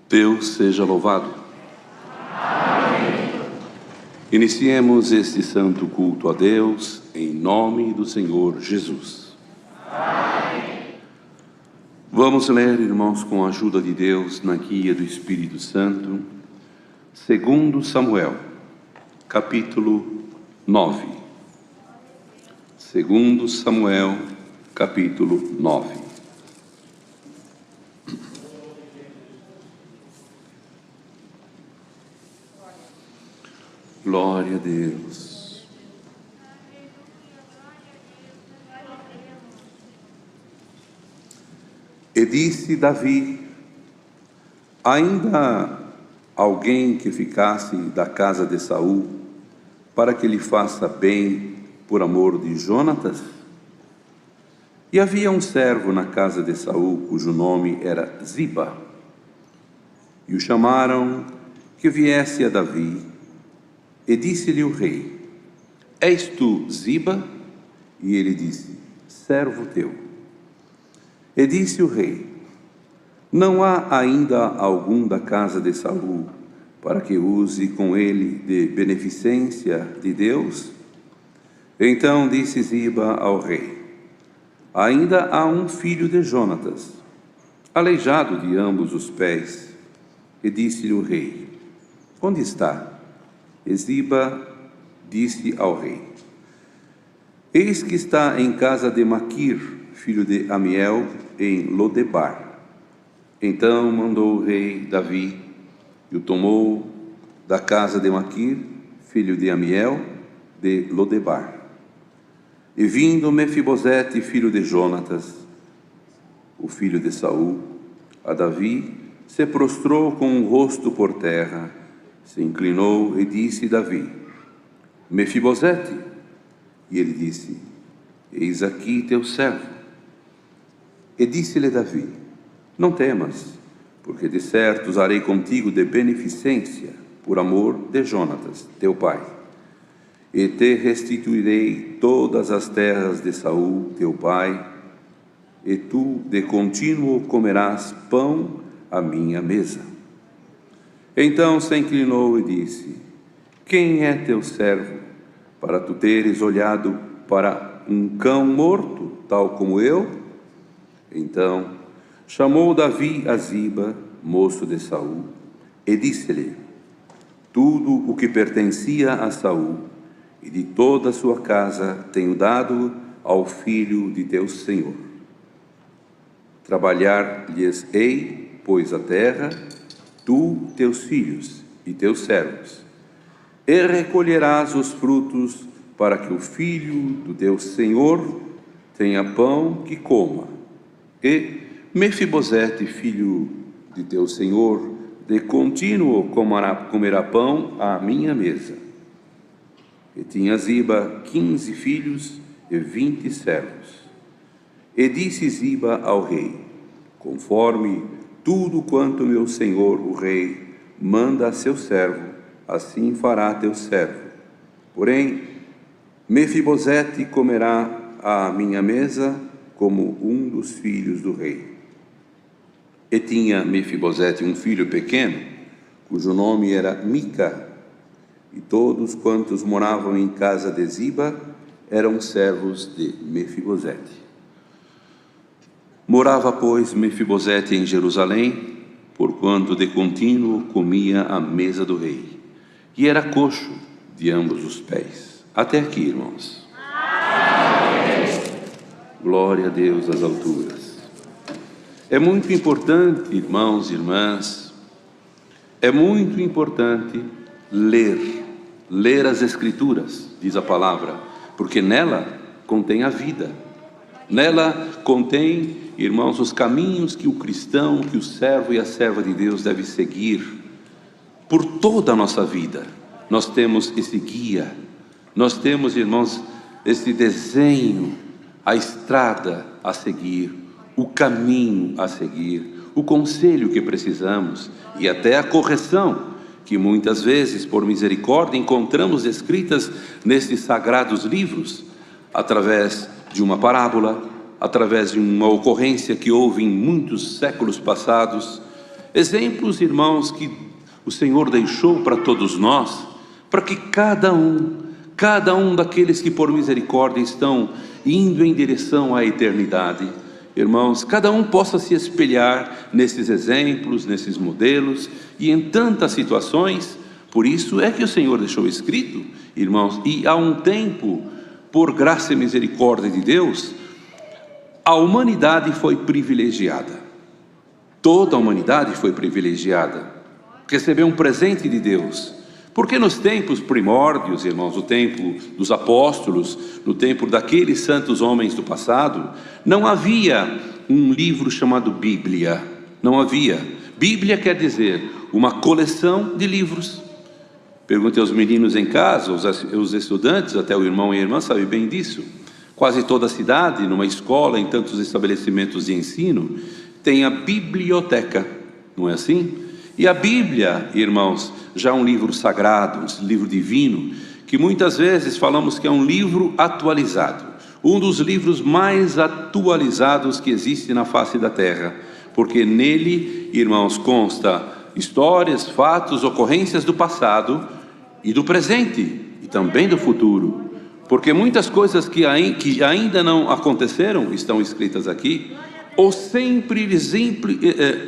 Deus seja louvado. Amém. Iniciemos este santo culto a Deus em nome do Senhor Jesus. Amém. Vamos ler, irmãos, com a ajuda de Deus, na guia do Espírito Santo, 2 Samuel, capítulo 9. 2 Samuel, capítulo 9. Glória a Deus. E disse Davi: ainda alguém que ficasse da casa de Saul, para que lhe faça bem por amor de Jonatas? E havia um servo na casa de Saul, cujo nome era Ziba, e o chamaram que viesse a Davi. E disse-lhe o rei: és tu Ziba? E ele disse: servo teu. E disse o rei: não há ainda algum da casa de Saul, para que use com ele de beneficência de Deus? Então disse Ziba ao rei: ainda há um filho de Jonatas, aleijado de ambos os pés. E disse-lhe o rei: onde está? E Ziba disse ao rei: eis que está em casa de Maquir, filho de Amiel, em Lodebar. Então mandou o rei Davi, e o tomou da casa de Maquir, filho de Amiel, de Lodebar. E vindo Mefibosete, filho de Jonatas, o filho de Saul, a Davi, se prostrou com o rosto por terra, se inclinou e disse Davi: Mefibosete. E ele disse: eis aqui teu servo. E disse-lhe Davi: não temas, porque de certo usarei contigo de beneficência, por amor de Jonatas, teu pai. E te restituirei todas as terras de Saul, teu pai, e tu de contínuo comerás pão à minha mesa. Então se inclinou e disse: quem é teu servo, para tu teres olhado para um cão morto, tal como eu? Então chamou Davi a Ziba, moço de Saul, e disse-lhe: tudo o que pertencia a Saul e de toda a sua casa tenho dado ao filho de teu senhor. Trabalhar-lhes-ei, pois, a terra, tu, teus filhos e teus servos, e recolherás os frutos, para que o filho do teu senhor tenha pão que coma. E Mefibosete, filho de teu senhor, de contínuo comerá pão à minha mesa. E tinha Ziba 15 filhos e 20 servos. E disse Ziba ao rei: conforme tudo quanto meu senhor, o rei, manda a seu servo, assim fará teu servo. Porém, Mefibosete comerá à minha mesa como um dos filhos do rei. E tinha Mefibosete um filho pequeno, cujo nome era Mica, e todos quantos moravam em casa de Ziba eram servos de Mefibosete. Morava, pois, Mefibosete em Jerusalém, porquanto de contínuo comia à mesa do rei, e era coxo de ambos os pés. Até aqui, irmãos. Amém. Glória a Deus às alturas. É muito importante, irmãos e irmãs, é muito importante ler as Escrituras, diz a palavra, porque nela contém a vida. Nela contém, irmãos, os caminhos que o cristão, que o servo e a serva de Deus deve seguir por toda a nossa vida. Nós temos esse guia, nós temos, irmãos, esse desenho, a estrada a seguir, o caminho a seguir, o conselho que precisamos e até a correção que muitas vezes, por misericórdia, encontramos escritas nestes sagrados livros, através de uma parábola, através de uma ocorrência que houve em muitos séculos passados. Exemplos, irmãos, que o Senhor deixou para todos nós, para que cada um daqueles que por misericórdia estão indo em direção à eternidade, irmãos, cada um possa se espelhar nesses exemplos, nesses modelos e em tantas situações. Por isso é que o Senhor deixou escrito, irmãos, e há um tempo, por graça e misericórdia de Deus, a humanidade foi privilegiada. Toda a humanidade foi privilegiada, recebeu um presente de Deus. Porque nos tempos primórdios, irmãos, no tempo dos apóstolos, no tempo daqueles santos homens do passado, não havia um livro chamado Bíblia. Não havia. Bíblia quer dizer uma coleção de livros. Perguntei aos meninos em casa, os estudantes, até o irmão e a irmã sabem bem disso. Quase toda a cidade, numa escola, em tantos estabelecimentos de ensino, tem a biblioteca, não é assim? E a Bíblia, irmãos, já é um livro sagrado, um livro divino, que muitas vezes falamos que é um livro atualizado, um dos livros mais atualizados que existe na face da terra, porque nele, irmãos, consta histórias, fatos, ocorrências do passado e do presente e também do futuro, porque muitas coisas que ainda não aconteceram estão escritas aqui, ou sempre,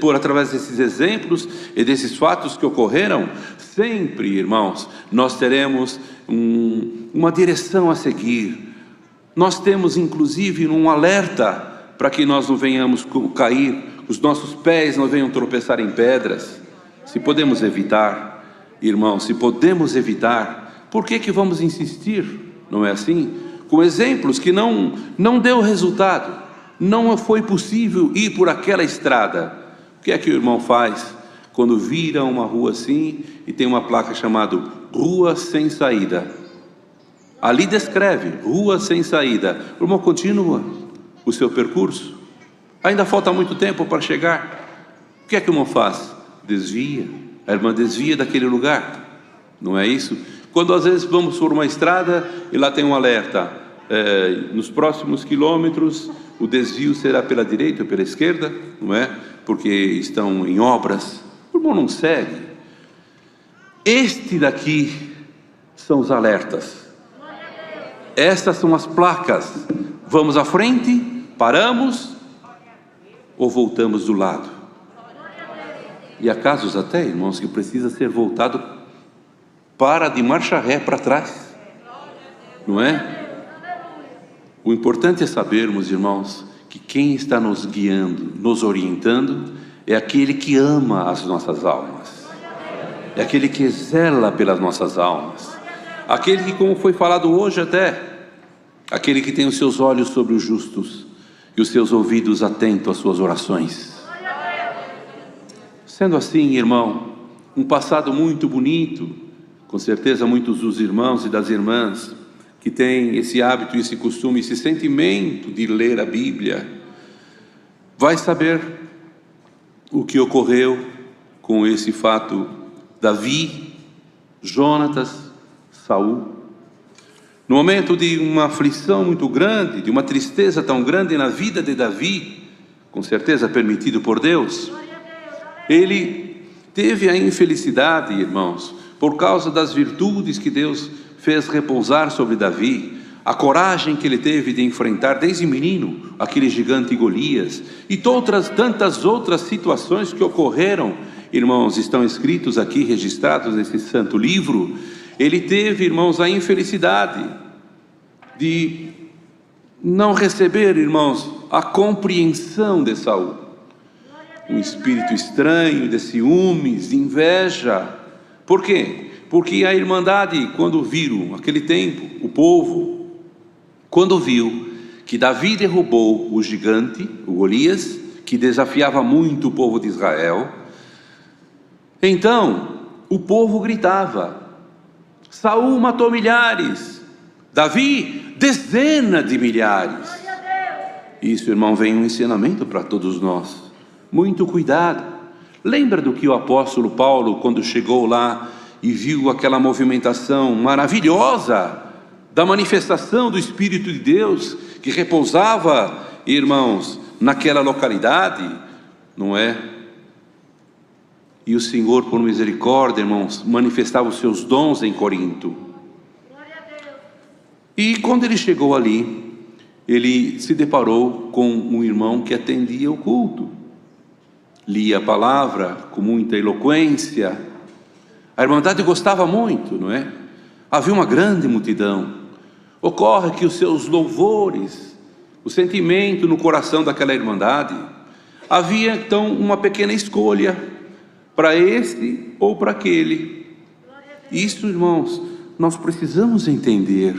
por através desses exemplos e desses fatos que ocorreram, sempre, irmãos, nós teremos uma direção a seguir. Nós temos inclusive um alerta para que nós não venhamos cair, os nossos pés não venham tropeçar em pedras. Se podemos evitar, irmãos, se podemos evitar, por que vamos insistir? Não é assim? Com exemplos que não deu resultado. Não foi possível ir por aquela estrada. O que é que o irmão faz quando vira uma rua assim e tem uma placa chamada Rua Sem Saída? Ali descreve, Rua Sem Saída. O irmão continua o seu percurso. Ainda falta muito tempo para chegar. O que é que o irmão faz? Desvia. A irmã desvia daquele lugar. Não é isso? Quando às vezes vamos por uma estrada e lá tem um alerta. Nos próximos quilômetros o desvio será pela direita ou pela esquerda, não é? Porque estão em obras. O irmão não segue. Este daqui são os alertas. Estas são as placas. Vamos à frente, paramos ou voltamos do lado. E há casos até, irmãos, que precisa ser voltado para de marcha ré para trás, não é? O importante é sabermos, irmãos, que quem está nos guiando, nos orientando, é aquele que ama as nossas almas, é aquele que zela pelas nossas almas, aquele que, como foi falado hoje até, aquele que tem os seus olhos sobre os justos e os seus ouvidos atentos às suas orações. Sendo assim, irmão, um passado muito bonito, com certeza muitos dos irmãos e das irmãs que têm esse hábito, esse costume, esse sentimento de ler a Bíblia, vai saber o que ocorreu com esse fato Davi, Jonatas, Saul. No momento de uma aflição muito grande, de uma tristeza tão grande na vida de Davi, com certeza permitido por Deus, ele teve a infelicidade, irmãos, por causa das virtudes que Deus fez repousar sobre Davi, a coragem que ele teve de enfrentar desde menino aquele gigante Golias e tantas outras situações que ocorreram, irmãos, estão escritos aqui, registrados nesse santo livro. Ele teve, irmãos, a infelicidade de não receber, irmãos, a compreensão de Saul, um espírito estranho de ciúmes, de inveja. Por quê? Porque a irmandade, quando viram, aquele tempo, o povo, quando viu que Davi derrubou o gigante, o Golias, que desafiava muito o povo de Israel, então o povo gritava: Saul matou milhares, Davi dezenas de milhares. Isso, irmão, vem um ensinamento para todos nós. Muito cuidado. Lembra do que o apóstolo Paulo, quando chegou lá e viu aquela movimentação maravilhosa da manifestação do Espírito de Deus que repousava irmãos, naquela localidade, não é? E o Senhor, por misericórdia, irmãos, manifestava os seus dons em Corinto. E quando ele chegou ali, ele se deparou com um irmão que atendia o culto, lia a palavra com muita eloquência. A irmandade gostava muito, não é? Havia uma grande multidão. Ocorre que os seus louvores, o sentimento no coração daquela irmandade, havia então uma pequena escolha para este ou para aquele. Isso, irmãos, nós precisamos entender,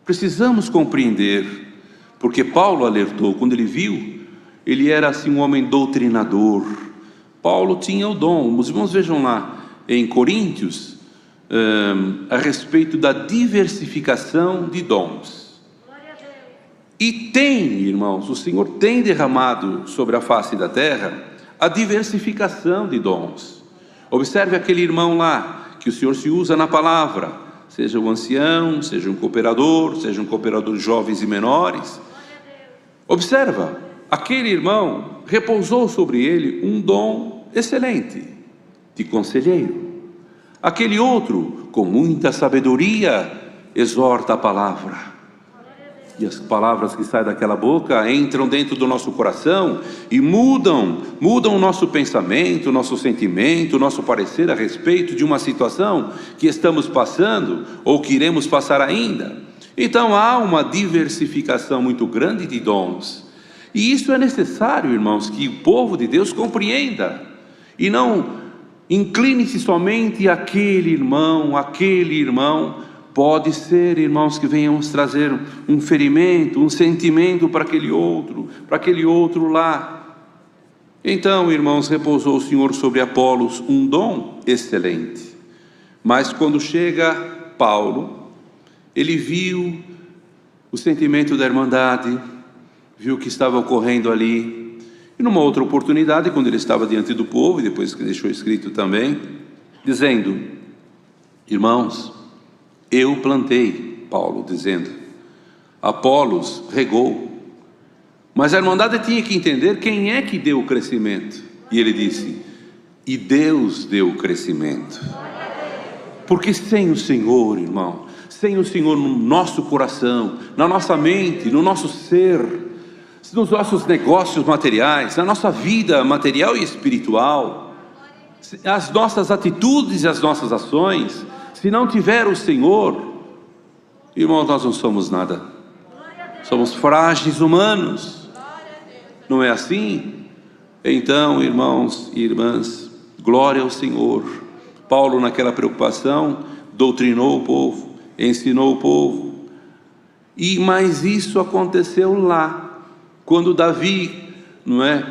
precisamos compreender, porque Paulo alertou, quando ele viu, ele era assim um homem doutrinador. Paulo tinha o dom. Os irmãos vejam lá em Coríntios, a respeito da diversificação de dons. E tem, irmãos, o Senhor tem derramado sobre a face da terra a diversificação de dons. Observe aquele irmão lá, que o Senhor se usa na palavra, seja um ancião, seja um cooperador de jovens e menores. Observa, aquele irmão repousou sobre ele um dom excelente, de conselheiro. Aquele outro, com muita sabedoria, exorta a palavra. E as palavras que saem daquela boca entram dentro do nosso coração e mudam o nosso pensamento, o nosso sentimento, o nosso parecer a respeito de uma situação que estamos passando ou que iremos passar ainda. Então há uma diversificação muito grande de dons. E isso é necessário, irmãos, que o povo de Deus compreenda. E não incline-se somente àquele irmão. Pode ser, irmãos, que venhamos trazer um ferimento, um sentimento para aquele outro lá. Então, irmãos, repousou o Senhor sobre Apolos um dom excelente. Mas quando chega Paulo, ele viu o sentimento da irmandade, viu o que estava ocorrendo ali. E numa outra oportunidade, quando ele estava diante do povo, e depois que deixou escrito também, dizendo: irmãos, eu plantei, Paulo dizendo, Apolos regou, mas a irmandade tinha que entender quem é que deu o crescimento. E ele disse: e Deus deu o crescimento. Porque sem o Senhor, irmão, sem o Senhor no nosso coração, na nossa mente, no nosso ser, nos nossos negócios materiais, na nossa vida material e espiritual, as nossas atitudes e as nossas ações, se não tiver o Senhor, irmãos, nós não somos nada. Somos frágeis humanos. Não é assim? Então, irmãos e irmãs, glória ao Senhor. Paulo, naquela preocupação, doutrinou o povo, ensinou o povo. Mas isso aconteceu lá, quando Davi, não é,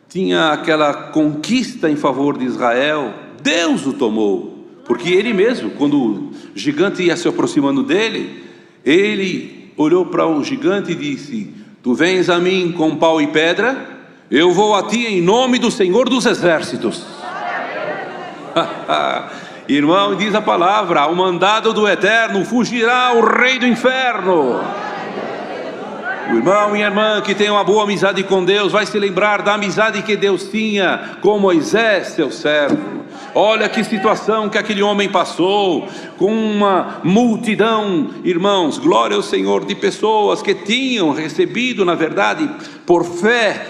tinha aquela conquista em favor de Israel. Deus o tomou. Porque ele mesmo, quando o gigante ia se aproximando dele, ele olhou para o gigante e disse: tu vens a mim com pau e pedra, eu vou a ti em nome do Senhor dos Exércitos. Irmão, diz a palavra: ao mandado do Eterno fugirá o rei do inferno. O irmão e a irmã que tem uma boa amizade com Deus vai se lembrar da amizade que Deus tinha com Moisés, seu servo. Olha que situação que aquele homem passou, com uma multidão, irmãos, glória ao Senhor, de pessoas que tinham recebido, na verdade, por fé,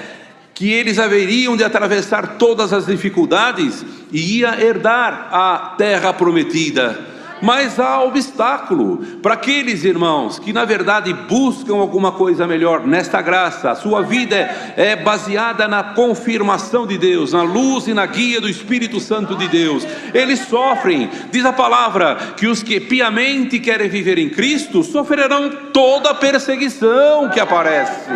que eles haveriam de atravessar todas as dificuldades e ia herdar a terra prometida. Mas há obstáculo para aqueles irmãos que na verdade buscam alguma coisa melhor nesta graça. A sua vida é baseada na confirmação de Deus, na luz e na guia do Espírito Santo de Deus. Eles sofrem, diz a palavra, que os que piamente querem viver em Cristo sofrerão toda a perseguição que aparece.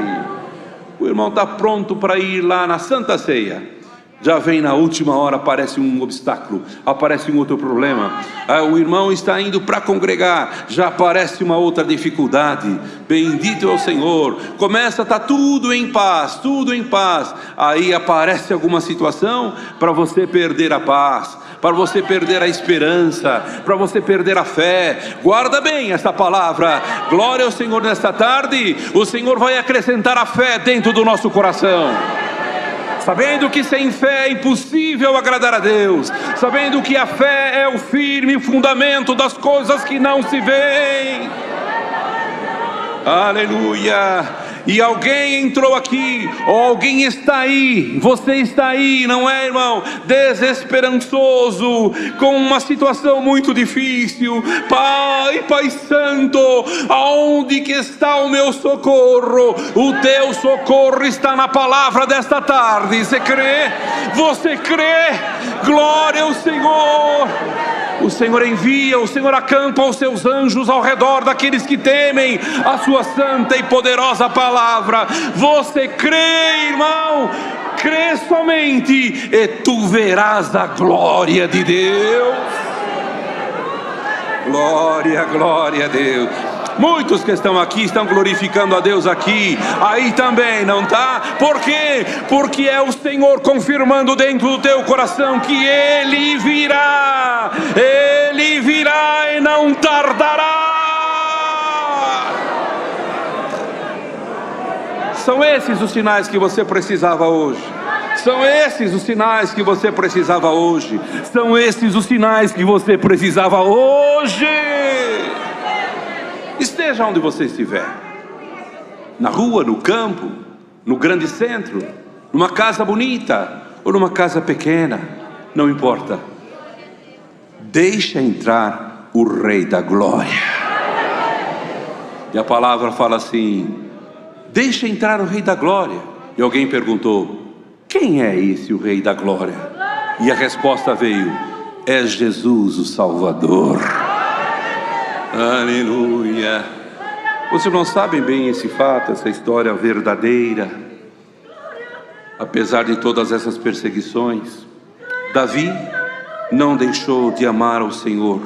O irmão está pronto para ir lá na Santa Ceia. Já vem na última hora, aparece um obstáculo, aparece um outro problema. O irmão está indo para congregar, já aparece uma outra dificuldade. Bendito é o Senhor. Começa a estar tudo em paz, tudo em paz. Aí aparece alguma situação para você perder a paz, para você perder a esperança, para você perder a fé. Guarda bem essa palavra. Glória ao Senhor nesta tarde. O Senhor vai acrescentar a fé dentro do nosso coração. Sabendo que sem fé é impossível agradar a Deus, sabendo que a fé é o firme fundamento das coisas que não se veem. Aleluia! E alguém entrou aqui, ou alguém está aí, você está aí, não é, irmão? Desesperançoso, com uma situação muito difícil. Pai Santo, aonde que está o meu socorro? O teu socorro está na palavra desta tarde. Você crê? Você crê? Glória ao Senhor. O Senhor envia, o Senhor acampa os seus anjos ao redor daqueles que temem a sua santa e poderosa palavra. Você crê, irmão? Crê somente e tu verás a glória de Deus. Glória, glória a Deus. Muitos que estão aqui estão glorificando a Deus aqui, aí também, não está? Por quê? Porque é o Senhor confirmando dentro do teu coração que Ele virá e não tardará. São esses os sinais que você precisava hoje. São esses os sinais que você precisava hoje. São esses os sinais que você precisava hoje. Esteja onde você estiver, na rua, no campo, no grande centro, numa casa bonita ou numa casa pequena, não importa. Deixa entrar o Rei da Glória. E a palavra fala assim: deixa entrar o Rei da Glória. E alguém perguntou: quem é esse o Rei da Glória? E a resposta veio: é Jesus o Salvador. Aleluia. Vocês não sabem bem esse fato, essa história verdadeira. Apesar de todas essas perseguições, Davi não deixou de amar ao Senhor.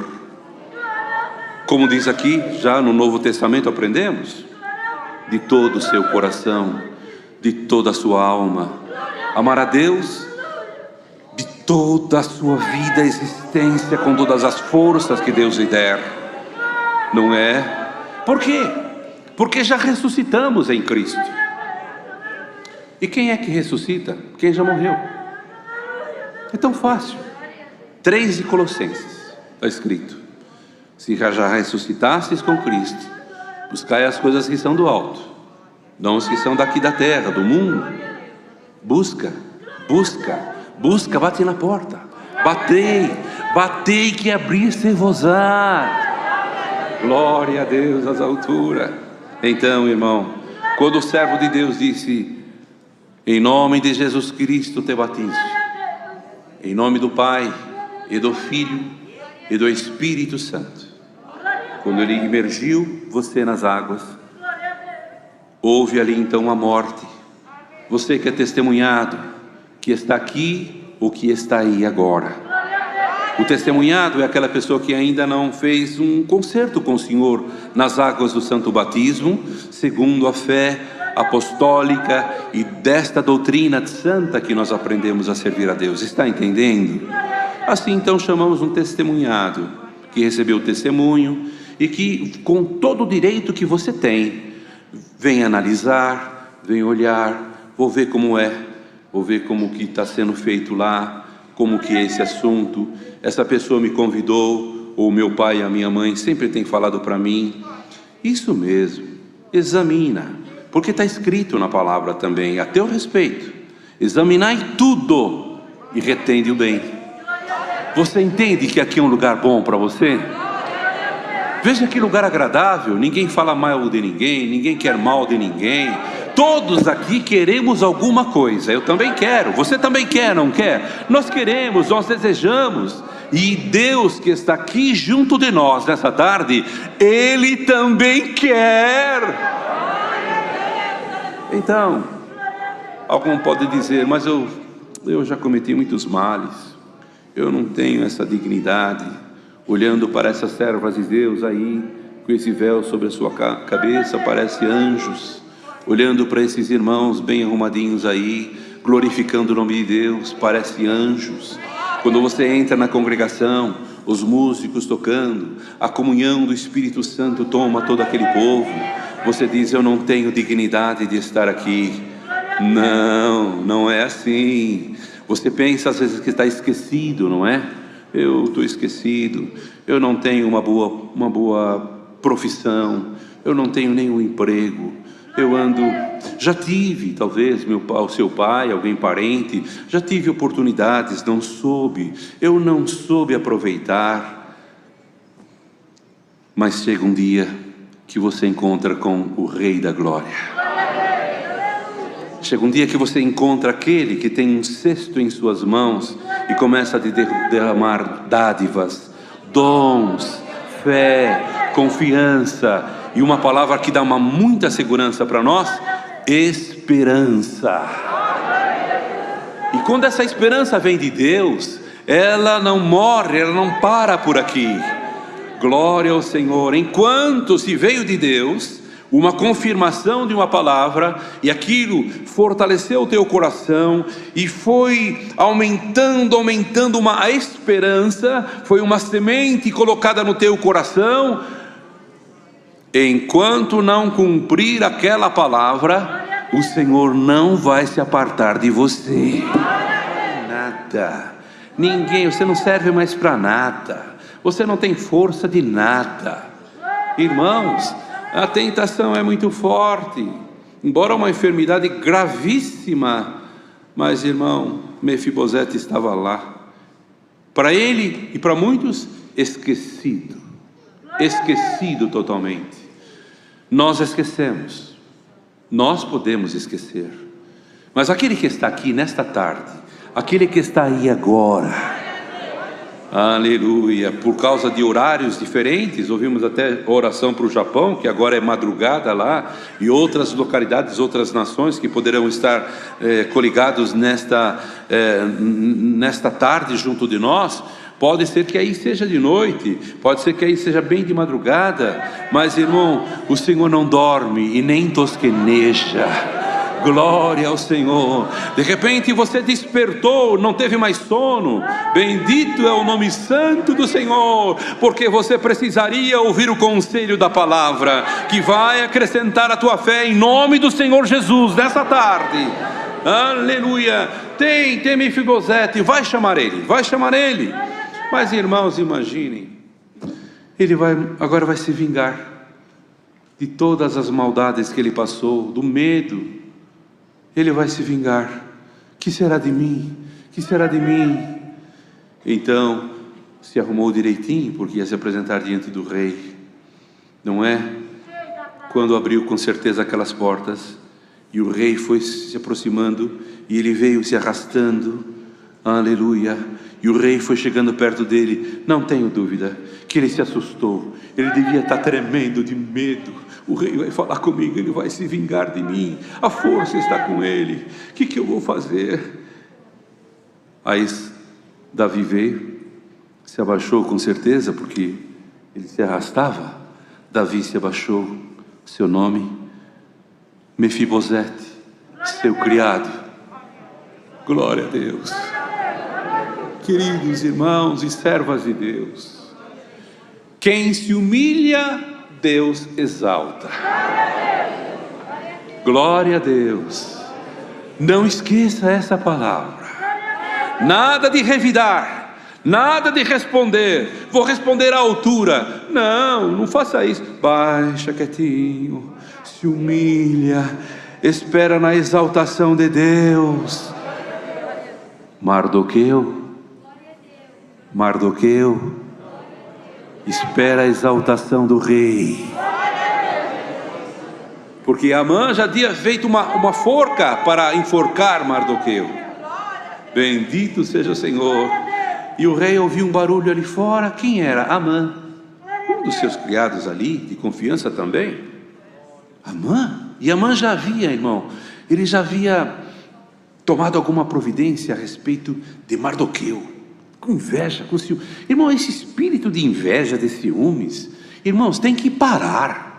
Como diz aqui, já no Novo Testamento aprendemos: de todo o seu coração, de toda a sua alma. Amar a Deus de toda a sua vida, existência, com todas as forças que Deus lhe der. Não é? Por quê? Porque já ressuscitamos em Cristo. E quem é que ressuscita? Quem já morreu. É tão fácil. 3 de Colossenses está escrito: se já ressuscitastes com Cristo, buscai as coisas que são do alto, não as que são daqui da terra, do mundo. Busca, bate na porta. Batei que abrir-se-vos-á. Glória a Deus às alturas. Então, irmão, quando o servo de Deus disse: em nome de Jesus Cristo te batizo, em nome do Pai e do Filho e do Espírito Santo, quando ele imergiu você nas águas, houve ali então a morte. Você que é testemunhado, que está aqui ou que está aí agora. O testemunhado é aquela pessoa que ainda não fez um concerto com o Senhor nas águas do santo batismo, segundo a fé apostólica e desta doutrina santa que nós aprendemos a servir a Deus. Está entendendo? Assim então chamamos um testemunhado, que recebeu o testemunho e que, com todo o direito que você tem, vem analisar, vem olhar, vou ver como é, vou ver como que está sendo feito lá, como que é esse assunto. Essa pessoa me convidou, ou meu pai e a minha mãe sempre têm falado para mim. Isso mesmo, examina, porque está escrito na palavra também, a teu respeito: examinai tudo e retende o bem. Você entende que aqui é um lugar bom para você? Veja que lugar agradável, ninguém fala mal de ninguém, ninguém quer mal de ninguém. Todos aqui queremos alguma coisa. Eu também quero, você também quer, não quer? Nós queremos, nós desejamos. E Deus que está aqui junto de nós nessa tarde, Ele também quer. Então, algum pode dizer: mas eu já cometi muitos males, eu não tenho essa dignidade. Olhando para essas servas de Deus aí, com esse véu sobre a sua cabeça, parece anjos. Olhando para esses irmãos bem arrumadinhos aí, glorificando o nome de Deus, parece anjos. Quando você entra na congregação, os músicos tocando, a comunhão do Espírito Santo toma todo aquele povo, você diz: eu não tenho dignidade de estar aqui. Não, não é assim. Você pensa às vezes que está esquecido, não é? Eu estou esquecido, eu não tenho uma boa profissão, eu não tenho nenhum emprego, eu ando, já tive talvez o seu pai, alguém parente, já tive oportunidades, eu não soube aproveitar. Mas chega um dia que você encontra com o Rei da Glória. Chega um dia que você encontra aquele que tem um cesto em suas mãos e começa a derramar dádivas, dons, fé, confiança e uma palavra que dá muita segurança para nós: esperança. E quando essa esperança vem de Deus, ela não morre, ela não para por aqui. Glória ao Senhor. Enquanto se veio de Deus uma confirmação de uma palavra, e aquilo fortaleceu o teu coração, e foi aumentando a esperança, foi uma semente colocada no teu coração. Enquanto não cumprir aquela palavra, o Senhor não vai se apartar de você. Nada, ninguém, você não serve mais para nada, você não tem força de nada. Irmãos, a tentação é muito forte, embora uma enfermidade gravíssima, mas irmão, Mefibosete estava lá, para ele e para muitos, esquecido totalmente. Nós esquecemos, nós podemos esquecer, mas aquele que está aqui nesta tarde, aquele que está aí agora, aleluia, por causa de horários diferentes, ouvimos até oração para o Japão, que agora é madrugada lá, e outras localidades, outras nações que poderão estar coligados nesta tarde junto de nós. Pode ser que aí seja de noite, pode ser que aí seja bem de madrugada, mas irmão, o Senhor não dorme e nem tosqueneja. Glória ao Senhor. De repente você despertou, não teve mais sono. Bendito é o nome santo do Senhor, porque você precisaria ouvir o conselho da palavra, que vai acrescentar a tua fé em nome do Senhor Jesus nessa tarde. Aleluia. Tem Mefibosete, vai chamar ele. Mas irmãos, imaginem, ele agora vai se vingar de todas as maldades que ele passou, do medo. Ele vai se vingar. Que será de mim? Que será de mim? Então se arrumou direitinho, porque ia se apresentar diante do rei, não é? Quando abriu com certeza aquelas portas, e o rei foi se aproximando, e ele veio se arrastando, aleluia, e o rei foi chegando perto dele. Não tenho dúvida que ele se assustou, ele devia estar tremendo de medo. O rei vai falar comigo, ele vai se vingar de mim, a força está com ele, o que eu vou fazer? Aí Davi veio, se abaixou com certeza, porque ele se arrastava. Davi se abaixou, seu nome, Mefibosete, seu criado. Glória a Deus. Queridos irmãos e servas de Deus, quem se humilha, Deus exalta. Glória a Deus. Não esqueça essa palavra. Nada de revidar, nada de responder, vou responder à altura. Não faça isso. Baixa quietinho, se humilha, espera na exaltação de Deus. Mardoqueu, espera a exaltação do rei, porque Amã já tinha feito uma forca para enforcar Mardoqueu. Bendito seja o Senhor. E o rei ouviu um barulho ali fora. Quem era? Amã, um dos seus criados ali, de confiança também. Amã. E Amã já havia, irmão, ele já havia tomado alguma providência a respeito de Mardoqueu, com inveja, com ciúmes. Irmão, esse espírito de inveja, de ciúmes, irmãos, tem que parar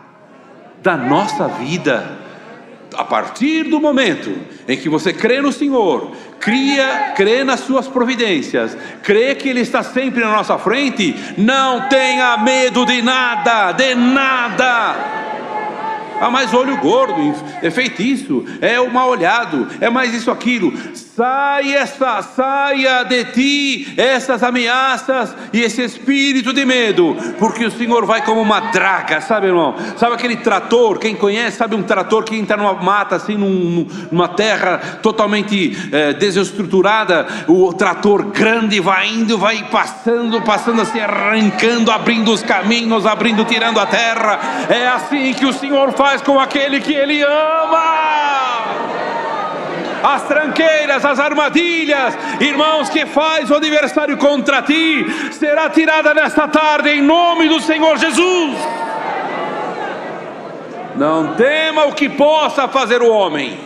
da nossa vida. A partir do momento em que você crê no Senhor, crê nas suas providências, crê que Ele está sempre na nossa frente, não tenha medo de nada, de nada. Ah, mas olho gordo, é feitiço, é o mal olhado, é mais isso, aquilo. Saia de ti essas ameaças e esse espírito de medo, porque o Senhor vai como uma draga, sabe, irmão? Sabe aquele trator, quem conhece, sabe um trator que entra numa mata, assim, numa terra totalmente desestruturada, o trator grande vai indo, vai passando assim, arrancando, abrindo os caminhos, tirando a terra. É assim que o Senhor faz com aquele que Ele ama. As tranqueiras, as armadilhas, irmãos, que faz o adversário contra ti, será tirada nesta tarde em nome do Senhor Jesus. Não tema o que possa fazer o homem,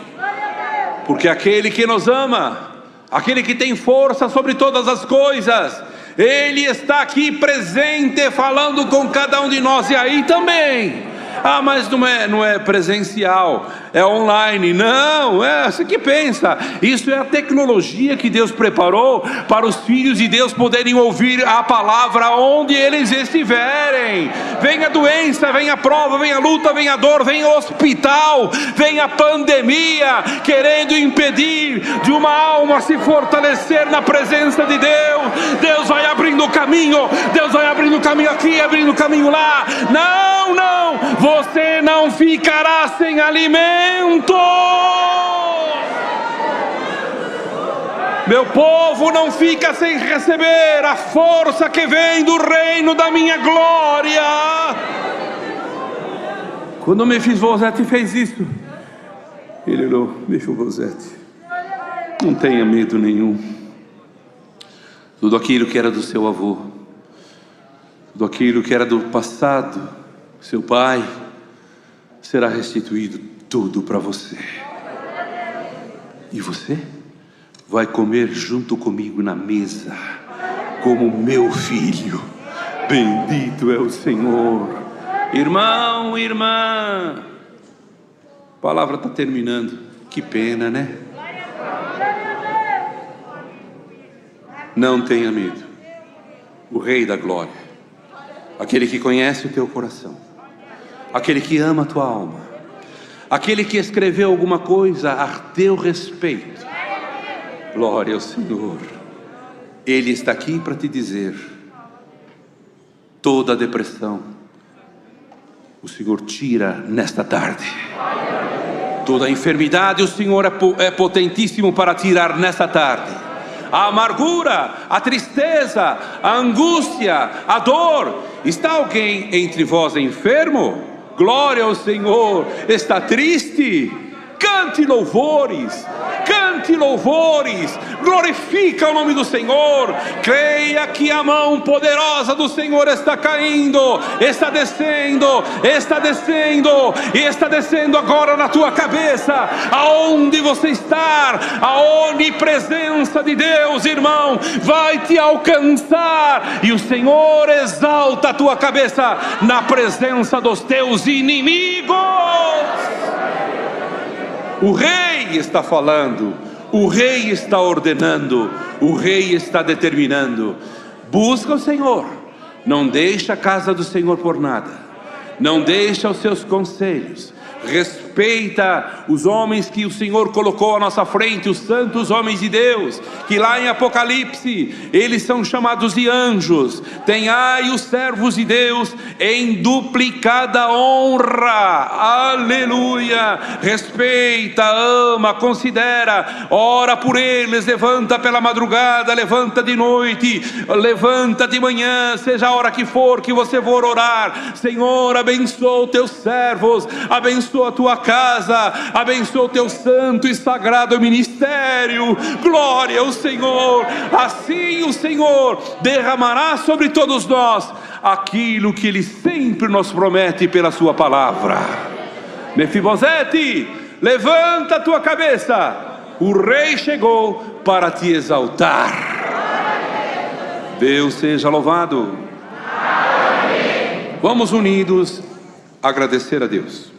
porque aquele que nos ama, aquele que tem força sobre todas as coisas, Ele está aqui presente, falando com cada um de nós. E aí também, ah, mas não é presencial, é online. Não, você que pensa, isso é a tecnologia que Deus preparou para os filhos de Deus poderem ouvir a palavra onde eles estiverem. Vem a doença, vem a prova, vem a luta, vem a dor, vem o hospital, vem a pandemia, querendo impedir de uma alma se fortalecer na presença de Deus. Deus vai abrindo o caminho, Deus vai abrindo o caminho aqui, abrindo o caminho lá. Não, você não ficará sem alimento. Meu povo não fica sem receber a força que vem do reino da minha glória. Quando Mefibosete fez isso, ele olhou: Mefibosete, não tenha medo nenhum. Tudo aquilo que era do seu avô, tudo aquilo que era do passado, seu pai, será restituído tudo para você. E você vai comer junto comigo na mesa, como meu filho. Bendito é o Senhor. Irmão, irmã, a palavra está terminando. Que pena, né? Não tenha medo. O Rei da Glória, aquele que conhece o teu coração, aquele que ama a tua alma, aquele que escreveu alguma coisa a teu respeito, glória ao Senhor, Ele está aqui para te dizer: toda a depressão o Senhor tira nesta tarde. Toda a enfermidade o Senhor é potentíssimo para tirar nesta tarde. A amargura, a tristeza, a angústia, a dor. Está alguém entre vós enfermo? Glória ao Senhor. Está triste? Cante louvores, glorifica o nome do Senhor. Creia que a mão poderosa do Senhor está caindo, está descendo e está descendo agora na tua cabeça. Aonde você está, a onipresença de Deus, irmão, vai te alcançar, e o Senhor exalta a tua cabeça na presença dos teus inimigos. O Rei está falando, o Rei está ordenando, o Rei está determinando. Busca o Senhor, não deixa a casa do Senhor por nada, não deixa os seus conselhos, respeita os homens que o Senhor colocou à nossa frente, os santos homens de Deus, que lá em Apocalipse eles são chamados de anjos. Tenhai os servos de Deus em duplicada honra, aleluia. Respeita, ama, considera, ora por eles, levanta pela madrugada, levanta de noite, levanta de manhã, seja a hora que for que você for orar. Senhor, abençoa os teus servos, abençoa a tua casa, abençoa o teu santo e sagrado ministério. Glória ao Senhor. Assim o Senhor derramará sobre todos nós aquilo que Ele sempre nos promete pela sua palavra. Mefibosete, levanta a tua cabeça, o Rei chegou para te exaltar. Deus seja louvado. Vamos unidos agradecer a Deus.